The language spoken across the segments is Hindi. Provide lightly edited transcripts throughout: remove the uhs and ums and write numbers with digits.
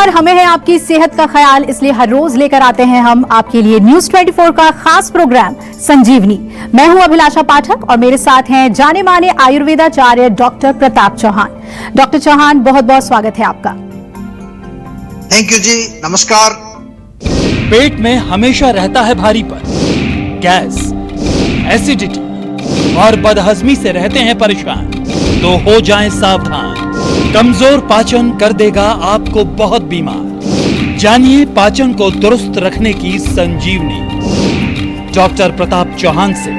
नमस्कार, हमें है आपकी सेहत का ख्याल, इसलिए हर रोज लेकर आते हैं हम आपके लिए न्यूज 24 का खास प्रोग्राम संजीवनी। मैं हूं अभिलाषा पाठक और मेरे साथ हैं जाने माने आयुर्वेदाचार्य डॉक्टर प्रताप चौहान। डॉक्टर चौहान, बहुत बहुत स्वागत है आपका। थैंक यू जी, नमस्कार। पेट में हमेशा रहता है भारीपन, गैस, एसिडिटी और बदहजमी से रहते हैं परेशान, तो हो जाएं सावधान। कमजोर पाचन कर देगा आपको बहुत बीमार। जानिए पाचन को दुरुस्त रखने की संजीवनी डॉक्टर प्रताप चौहान से।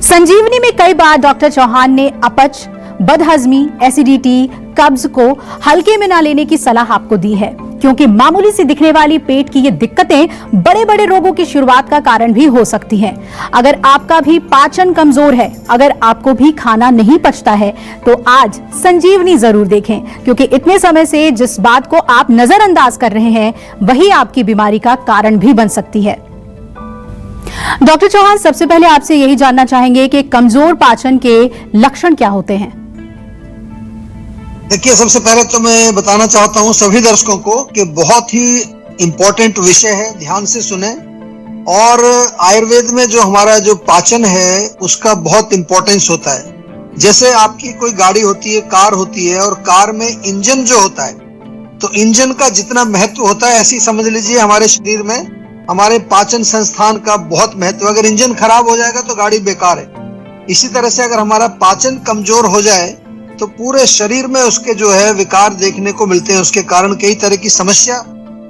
संजीवनी में कई बार डॉक्टर चौहान ने अपच, बदहजमी, एसिडिटी, कब्ज को हल्के में ना लेने की सलाह आपको दी है, क्योंकि मामूली सी दिखने वाली पेट की ये दिक्कतें बड़े बड़े रोगों की शुरुआत का कारण भी हो सकती हैं। अगर आपका भी पाचन कमजोर है, अगर आपको भी खाना नहीं पचता है, तो आज संजीवनी जरूर देखें, क्योंकि इतने समय से जिस बात को आप नजरअंदाज कर रहे हैं वही आपकी बीमारी का कारण भी बन सकती है। डॉक्टर चौहान, सबसे पहले आपसे यही जानना चाहेंगे कि कमजोर पाचन के लक्षण क्या होते हैं? देखिए, सबसे पहले तो मैं बताना चाहता हूं सभी दर्शकों को कि बहुत ही इम्पोर्टेंट विषय है, ध्यान से सुने। और आयुर्वेद में जो हमारा जो पाचन है उसका बहुत इम्पोर्टेंस होता है। जैसे आपकी कोई गाड़ी होती है, कार होती है, और कार में इंजन जो होता है, तो इंजन का जितना महत्व होता है, ऐसी समझ लीजिए हमारे शरीर में हमारे पाचन संस्थान का बहुत महत्व। अगर इंजन खराब हो जाएगा तो गाड़ी बेकार है। इसी तरह से अगर हमारा पाचन कमजोर हो जाए तो पूरे शरीर में उसके जो है विकार देखने को मिलते हैं। उसके कारण कई तरह की समस्या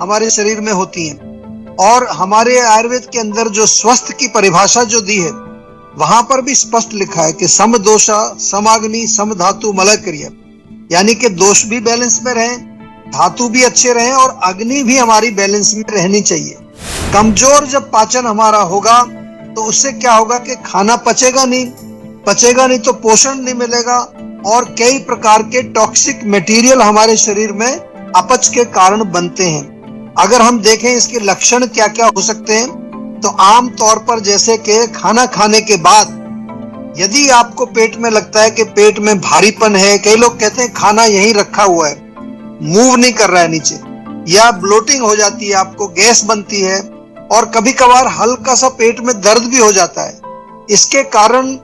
हमारे शरीर में होती हैं। और हमारे आयुर्वेद के अंदर जो स्वस्थ की परिभाषा जो दी है, वहां पर भी स्पष्ट लिखा है कि सम दोषा समाग्नि सम धातु मलय क्रिया, यानी कि दोष भी बैलेंस में रहे, धातु भी अच्छे रहे और अग्नि भी हमारी बैलेंस में रहनी चाहिए। कमजोर जब पाचन हमारा होगा तो उससे क्या होगा कि खाना पचेगा नहीं तो पोषण नहीं मिलेगा, और कई प्रकार के टॉक्सिक मटेरियल हमारे शरीर में अपच के कारण बनते हैं। अगर हम देखें इसके लक्षण क्या क्या हो सकते हैं, तो आम तौर पर जैसे कि खाना खाने के बाद यदि आपको पेट में लगता है कि पेट में भारीपन है, कई लोग कहते हैं खाना यहीं रखा हुआ है, मूव नहीं कर रहा है नीचे, या ब्लोटिंग हो जाती है, आपको गैस बनती है, और कभी कभार हल्का सा पेट में दर्द भी हो जाता है। इसके कारण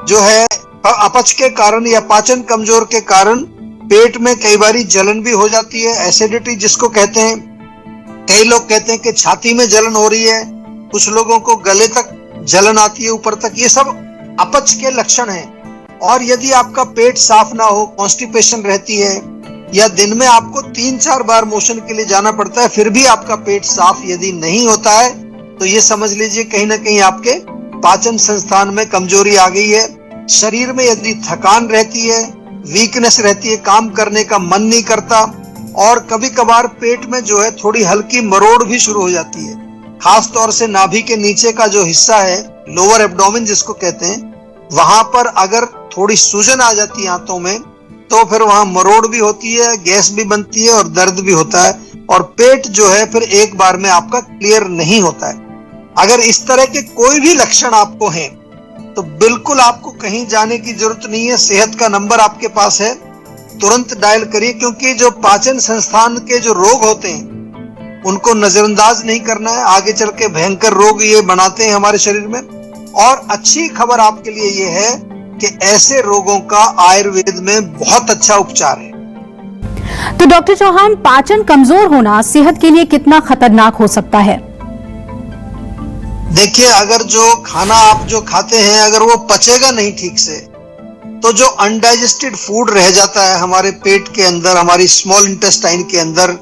जो है अपच के कारण या पाचन कमजोर के कारण पेट में कई बारी जलन भी हो जाती है, एसिडिटी जिसको कहते हैं। कई लोग कहते हैं कि छाती में जलन हो रही है, कुछ लोगों को गले तक जलन आती है, ऊपर तक। ये सब अपच के लक्षण हैं। और यदि आपका पेट साफ ना हो, कॉन्स्टिपेशन रहती है, या दिन में आपको 3-4 बार मोशन के लिए जाना पड़ता है, फिर भी आपका पेट साफ यदि नहीं होता है, तो ये समझ लीजिए कहीं ना कहीं आपके पाचन संस्थान में कमजोरी आ गई है। शरीर में यदि थकान रहती है, वीकनेस रहती है, काम करने का मन नहीं करता, और कभी कभार पेट में जो है थोड़ी हल्की मरोड़ भी शुरू हो जाती है। खास तौर से नाभि के नीचे का जो हिस्सा है, लोअर एब्डोमेन जिसको कहते हैं, वहां पर अगर थोड़ी सूजन आ जाती है आंतों में, तो फिर वहां मरोड़ भी होती है, गैस भी बनती है और दर्द भी होता है, और पेट जो है फिर एक बार में आपका क्लियर नहीं होता है। अगर इस तरह के कोई भी लक्षण आपको हैं, तो बिल्कुल आपको कहीं जाने की जरूरत नहीं है। सेहत का नंबर आपके पास है, तुरंत डायल करिए, क्योंकि जो पाचन संस्थान के जो रोग होते हैं उनको नजरअंदाज नहीं करना है। आगे चल के भयंकर रोग ये बनाते हैं हमारे शरीर में। और अच्छी खबर आपके लिए ये है कि ऐसे रोगों का आयुर्वेद में बहुत अच्छा उपचार है। तो डॉक्टर चौहान, पाचन कमजोर होना सेहत के लिए कितना खतरनाक हो सकता है? देखिए, अगर जो खाना आप जो खाते हैं अगर वो पचेगा नहीं ठीक से, तो जो अनडाइजेस्टेड फूड रह जाता है हमारे पेट के अंदर, हमारी स्मॉल इंटेस्टाइन के अंदर,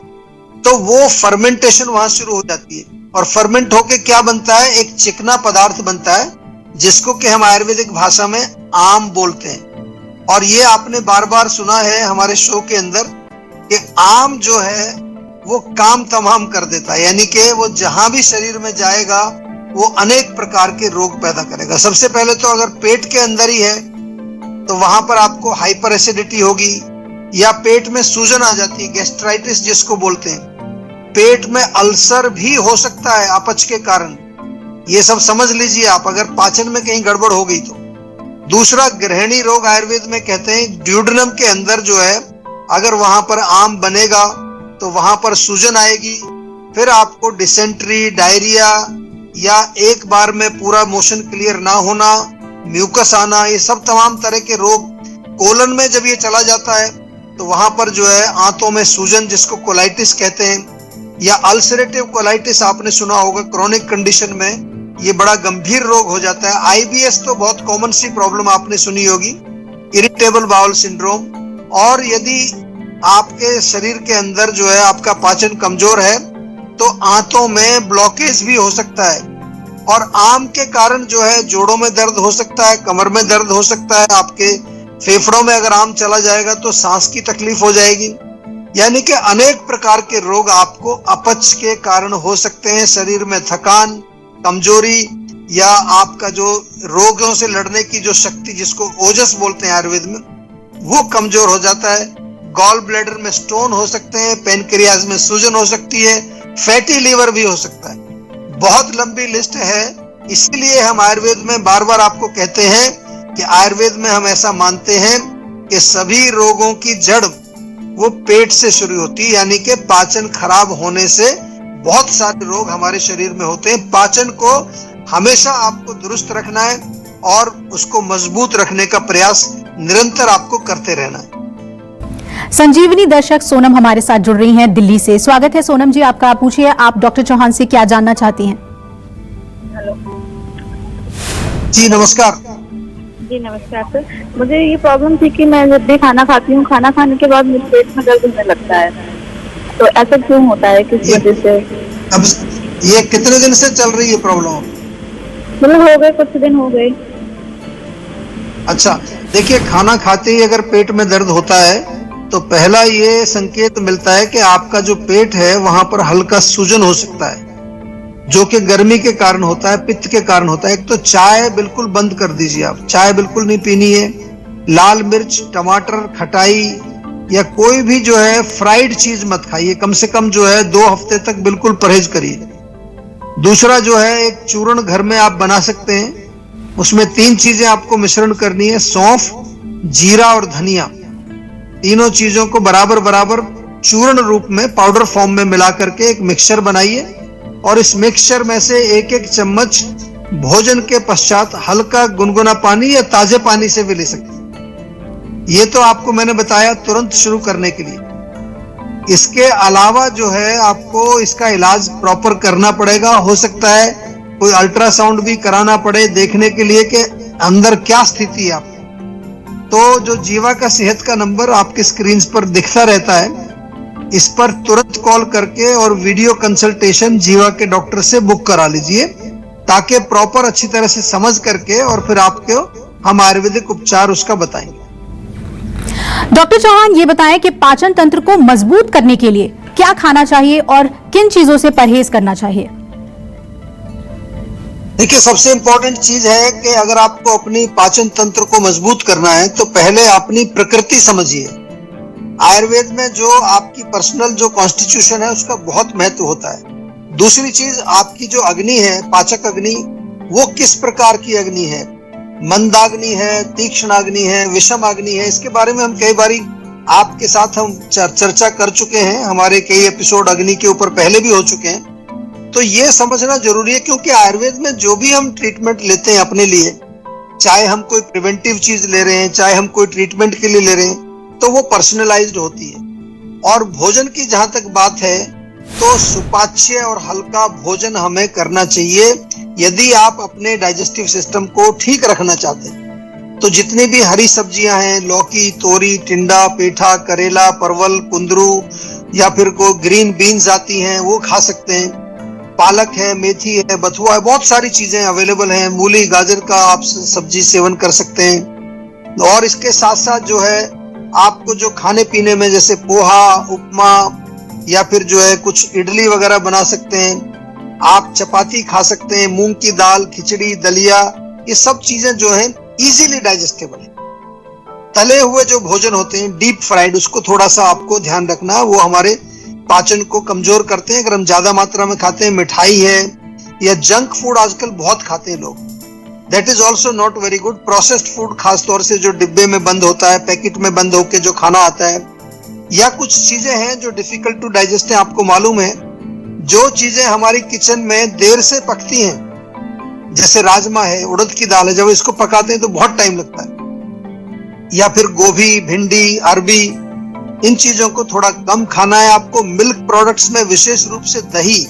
तो वो फर्मेंटेशन वहां शुरू हो जाती है। और फर्मेंट होके क्या बनता है, एक चिकना पदार्थ बनता है, जिसको कि हम आयुर्वेदिक भाषा में आम बोलते हैं। और ये आपने बार बार सुना है हमारे शो के अंदर कि आम जो है वो काम तमाम कर देता है, यानी कि वो जहां भी शरीर में जाएगा वो अनेक प्रकार के रोग पैदा करेगा। सबसे पहले तो अगर पेट के अंदर ही है तो वहां पर आपको हाइपर एसिडिटी होगी, या पेट में सूजन आ जाती है, गैस्ट्राइटिस जिसको बोलते हैं। पेट में अल्सर भी हो सकता है अपच के कारण। ये सब समझ लीजिए आप, अगर पाचन में कहीं गड़बड़ हो गई तो। दूसरा, गृहिणी रोग आयुर्वेद में कहते हैं, ड्यूडेनम के अंदर जो है अगर वहां पर आम बनेगा तो वहां पर सूजन आएगी, फिर आपको डिसेंट्री, डायरिया या एक बार में पूरा मोशन क्लियर ना होना, म्यूकस आना, ये सब तमाम तरह के रोग। कोलन में जब ये चला जाता है तो वहां पर जो है आंतों में सूजन, जिसको कोलाइटिस कहते हैं, या अल्सरेटिव कोलाइटिस आपने सुना होगा, क्रोनिक कंडीशन में ये बड़ा गंभीर रोग हो जाता है। आईबीएस तो बहुत कॉमन सी प्रॉब्लम आपने सुनी होगी, इरिटेबल बाउल सिंड्रोम। और यदि आपके शरीर के अंदर जो है आपका पाचन कमजोर है तो आंतों में ब्लॉकेज भी हो सकता है, और आम के कारण जो है जोड़ों में दर्द हो सकता है, कमर में दर्द हो सकता है, आपके फेफड़ों में अगर आम चला जाएगा तो सांस की तकलीफ हो जाएगी। यानी कि अनेक प्रकार के रोग आपको अपच के कारण हो सकते हैं। शरीर में थकान, कमजोरी, या आपका जो रोगों से लड़ने की जो शक्ति, जिसको ओजस बोलते हैं आयुर्वेद में, वो कमजोर हो जाता है। गॉल ब्लैडर में स्टोन हो सकते हैं, पेनक्रियाज में सूजन हो सकती है, फैटी लीवर भी हो सकता है। बहुत लंबी लिस्ट है, इसीलिए हम आयुर्वेद में बार बार आपको कहते हैं कि आयुर्वेद में हम ऐसा मानते हैं कि सभी रोगों की जड़ वो पेट से शुरू होती है, यानी कि पाचन खराब होने से बहुत सारे रोग हमारे शरीर में होते हैं। पाचन को हमेशा आपको दुरुस्त रखना है और उसको मजबूत रखने का प्रयास निरंतर आपको करते रहना है। संजीवनी दर्शक सोनम हमारे साथ जुड़ रही हैं दिल्ली से। स्वागत है सोनम जी आपका। आप पूछिए, आप डॉक्टर चौहान से क्या जानना चाहती हैं? हेलो जी नमस्कार। जी नमस्कार सर। मुझे ये प्रॉब्लम थी कि मैं जब भी खाना खाती हूँ, खाना खाने के बाद मेरे पेट में दर्द होने लगता है, तो ऐसा क्यों होता है, किस वजह से? अब ये कितने दिन से चल रही है प्रॉब्लम? मतलब हो गए, कुछ दिन हो गए। अच्छा, देखिए, खाना खाते ही अगर पेट में दर्द होता है तो पहला ये संकेत मिलता है कि आपका जो पेट है वहां पर हल्का सूजन हो सकता है, जो कि गर्मी के कारण होता है, पित्त के कारण होता है। एक तो चाय बिल्कुल बंद कर दीजिए, आप चाय बिल्कुल नहीं पीनी है। लाल मिर्च, टमाटर, खटाई या कोई भी जो है फ्राइड चीज मत खाइए, कम से कम जो है 2 हफ्ते तक बिल्कुल परहेज करिए। दूसरा जो है, एक चूर्ण घर में आप बना सकते हैं, उसमें 3 चीजें आपको मिश्रण करनी है, सौंफ, जीरा और धनिया। तीनों चीजों को बराबर बराबर चूर्ण रूप में पाउडर फॉर्म में मिला करके एक मिक्सचर बनाइए, और इस मिक्सचर में से 1-1 चम्मच भोजन के पश्चात हल्का गुनगुना पानी या ताजे पानी से भी ले सकते हैं। ये तो आपको मैंने बताया तुरंत शुरू करने के लिए। इसके अलावा जो है आपको इसका इलाज प्रॉपर करना पड़ेगा। हो सकता है कोई अल्ट्रासाउंड भी कराना पड़े, देखने के लिए कि अंदर क्या स्थिति है आपकी। तो जो जीवा का सेहत का नंबर आपके स्क्रीन पर दिखता रहता है, इस पर तुरंत कॉल करके और वीडियो कंसल्टेशन जीवा के डॉक्टर से बुक करा लीजिए, ताकि प्रॉपर अच्छी तरह से समझ करके और फिर आपको हम आयुर्वेदिक उपचार उसका बताएंगे। डॉक्टर चौहान ये बताएं कि पाचन तंत्र को मजबूत करने के लिए क्या खाना चाहिए और किन चीजों से परहेज करना चाहिए? देखिए, सबसे इंपॉर्टेंट चीज है कि अगर आपको अपनी पाचन तंत्र को मजबूत करना है तो पहले अपनी प्रकृति समझिए। आयुर्वेद में जो आपकी पर्सनल जो कॉन्स्टिट्यूशन है उसका बहुत महत्व होता है। दूसरी चीज, आपकी जो अग्नि है, पाचक अग्नि, वो किस प्रकार की अग्नि है, मंदाग्नि है, तीक्ष्ण अग्नि है, विषम अग्नि है। इसके बारे में हम कई बारी आपके साथ हम चर्चा कर चुके हैं, हमारे कई एपिसोड अग्नि के ऊपर पहले भी हो चुके हैं। तो ये समझना जरूरी है, क्योंकि आयुर्वेद में जो भी हम ट्रीटमेंट लेते हैं अपने लिए, चाहे हम कोई प्रिवेंटिव चीज ले रहे हैं, चाहे हम कोई ट्रीटमेंट के लिए ले रहे हैं, तो वो पर्सनलाइज्ड होती है। और भोजन की जहां तक बात है तो सुपाच्य और हल्का भोजन हमें करना चाहिए यदि आप अपने डाइजेस्टिव सिस्टम को ठीक रखना चाहते हैं। तो जितनी भी हरी सब्जियां हैं, लौकी, तोरी, टिंडा, पेठा, करेला, परवल, कुंदरू, या फिर कोई ग्रीन बीन्स आती हैं, वो खा सकते हैं। पालक है, मेथी है, बथुआ है, बहुत सारी चीजें अवेलेबल हैं। मूली, गाजर का आप सब्जी सेवन कर सकते हैं। और इसके साथ साथ जो है आपको जो खाने पीने में, जैसे पोहा, उपमा, या फिर जो है कुछ इडली वगैरह बना सकते हैं, आप चपाती खा सकते हैं, मूंग की दाल, खिचड़ी, दलिया, ये सब चीजें जो है इजीली डाइजेस्टेबल है। तले हुए जो भोजन होते हैं, डीप फ्राइड, उसको थोड़ा सा आपको ध्यान रखना, वो हमारे पाचन को कमजोर करते हैं। अगर हम ज्यादा मात्रा में खाते हैं, मिठाई है या जंक फूड आजकल बहुत खाते हैं लोग, that is also not very good. Processed food, खासतौर से जो डिब्बे में बंद होता है, पैकेट में बंद होकर जो खाना आता है, या कुछ चीजें हैं जो डिफिकल्ट टू डाइजेस्ट है। आपको मालूम है, जो चीजें हमारी किचन में देर से पकती हैं, जैसे राजमा है, उड़द की दाल है, जब इसको पकाते हैं तो बहुत टाइम लगता है, या फिर गोभी, भिंडी, अरबी, इन चीजों को थोड़ा कम खाना है आपको। मिल्क प्रोडक्ट्स में विशेष रूप से दही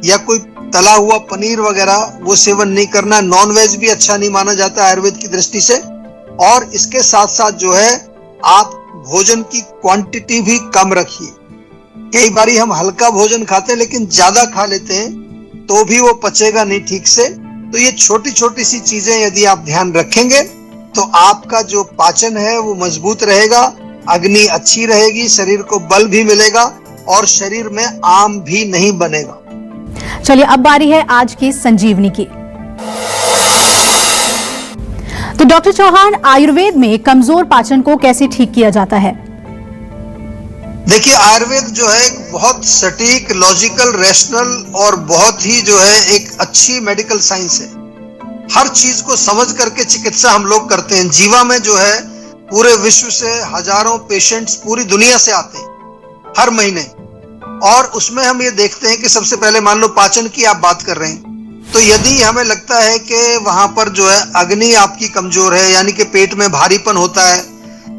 या कोई तला हुआ पनीर वगैरह वो सेवन नहीं करना। नॉन वेज भी अच्छा नहीं माना जाता आयुर्वेद की दृष्टि से। और इसके साथ साथ जो है आप भोजन की क्वांटिटी भी कम रखिए। कई बारी हम हल्का भोजन खाते हैं लेकिन ज्यादा खा लेते हैं तो भी वो पचेगा नहीं ठीक से। तो ये छोटी छोटी सी चीजें यदि आप ध्यान रखेंगे तो आपका जो पाचन है वो मजबूत रहेगा, अग्नि अच्छी रहेगी, शरीर को बल भी मिलेगा और शरीर में आम भी नहीं बनेगा। चलिए अब बारी है आज की संजीवनी की। तो डॉक्टर चौहान, आयुर्वेद में कमजोर पाचन को कैसे ठीक किया जाता है? देखिए, आयुर्वेद जो है एक बहुत सटीक, लॉजिकल, रैशनल और बहुत ही जो है एक अच्छी मेडिकल साइंस है। हर चीज को समझ करके चिकित्सा हम लोग करते हैं। जीवा में जो है पूरे विश्व से हजारों पेशेंट्स पूरी दुनिया से आते हैं हर महीने, और उसमें हम ये देखते हैं कि सबसे पहले मान लो पाचन की आप बात कर रहे हैं, तो यदि हमें लगता है कि वहां पर जो है अग्नि आपकी कमजोर है, यानी कि पेट में भारीपन होता है,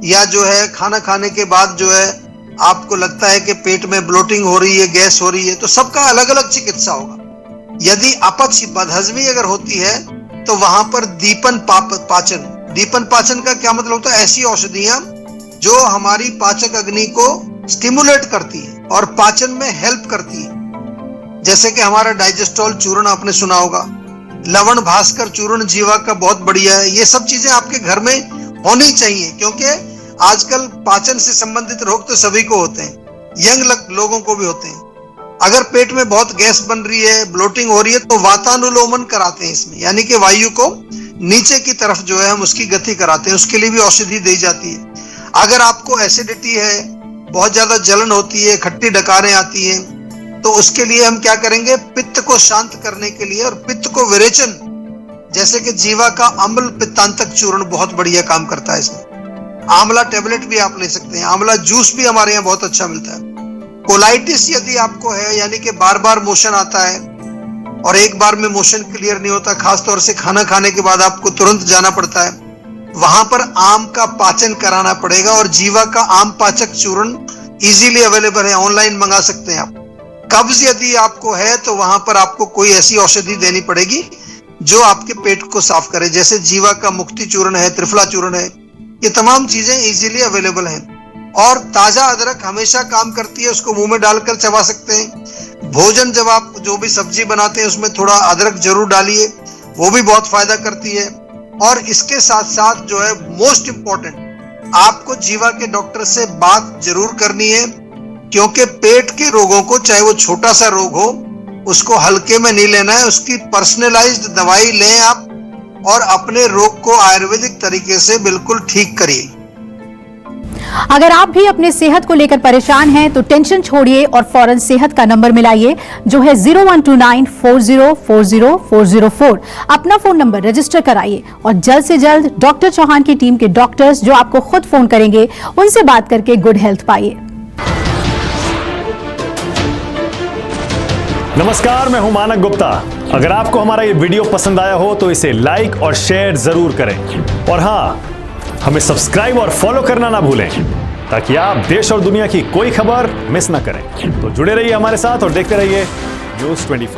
या जो है खाना खाने के बाद जो है आपको लगता है कि पेट में ब्लोटिंग हो रही है, गैस हो रही है, तो सबका अलग अलग चिकित्सा होगा। यदि अपच, बदहजमी अगर होती है तो वहां पर दीपन पाचन, दीपन पाचन का क्या मतलब होता है? ऐसी औषधियां जो हमारी पाचक अग्नि को स्टिमुलेट करती है और पाचन में हेल्प करती है। जैसे कि हमारा डाइजेस्टोल चूर्ण आपने सुना होगा, लवण भास्कर चूर्ण जीवा का बहुत बढ़िया है। ये सब चीजें आपके घर में होनी चाहिए, क्योंकि आजकल पाचन से संबंधित रोग तो सभी को होते हैं, यंग लोगों को भी होते हैं। अगर पेट में बहुत गैस बन रही है, ब्लोटिंग हो रही है, तो वातानुलोमन कराते हैं इसमें, यानी कि वायु को नीचे की तरफ जो है हम उसकी गति कराते हैं, उसके लिए भी औषधि दी जाती है। अगर आपको एसिडिटी है, बहुत ज्यादा जलन होती है, खट्टी डकारें आती हैं, तो उसके लिए हम क्या करेंगे? पित्त को शांत करने के लिए और पित्त को विरेचन, जैसे कि जीवा का अम्ल पित्तांतक चूर्ण बहुत बढ़िया काम करता है इसमें। आंवला टेबलेट भी आप ले सकते हैं, आंवला जूस भी हमारे यहाँ बहुत अच्छा मिलता है। कोलाइटिस यदि आपको है, यानी कि बार बार मोशन आता है और एक बार में मोशन क्लियर नहीं होता, खासतौर से खाना खाने के बाद आपको तुरंत जाना पड़ता है, वहां पर आम का पाचन कराना पड़ेगा। और जीवा का आम पाचक चूर्ण इजीली अवेलेबल है, ऑनलाइन मंगा सकते हैं आप। कब्ज यदि आपको है तो वहां पर आपको कोई ऐसी औषधि देनी पड़ेगी जो आपके पेट को साफ करे, जैसे जीवा का मुक्ति चूर्ण है, त्रिफला चूर्ण है। ये तमाम चीजें इजीली अवेलेबल हैं। और ताजा अदरक हमेशा काम करती है, उसको मुंह में डालकर चबा सकते हैं। भोजन जब आप जो भी सब्जी बनाते हैं उसमें थोड़ा अदरक जरूर डालिए, वो भी बहुत फायदा करती है। और इसके साथ साथ जो है मोस्ट इंपॉर्टेंट, आपको जीवा के डॉक्टर से बात जरूर करनी है, क्योंकि पेट के रोगों को, चाहे वो छोटा सा रोग हो, उसको हल्के में नहीं लेना है। उसकी पर्सनलाइज्ड दवाई लें आप और अपने रोग को आयुर्वेदिक तरीके से बिल्कुल ठीक करिए। अगर आप भी अपने सेहत को लेकर परेशान हैं तो टेंशन छोड़िए और फौरन सेहत का नंबर मिलाइए, जो है 0129404004। अपना फोन नंबर रजिस्टर कराइए और जल्द से जल्द डॉक्टर चौहान की टीम के डॉक्टर्स जो आपको खुद फोन करेंगे, उनसे बात करके गुड हेल्थ पाइए। नमस्कार, मैं हूं मानक गुप्ता। अगर आपको हमारा ये वीडियो पसंद आया हो तो इसे लाइक और शेयर जरूर करें, और हाँ, हमें सब्सक्राइब और फॉलो करना ना भूलें, ताकि आप देश और दुनिया की कोई खबर मिस ना करें। तो जुड़े रहिए हमारे साथ और देखते रहिए न्यूज़ 24।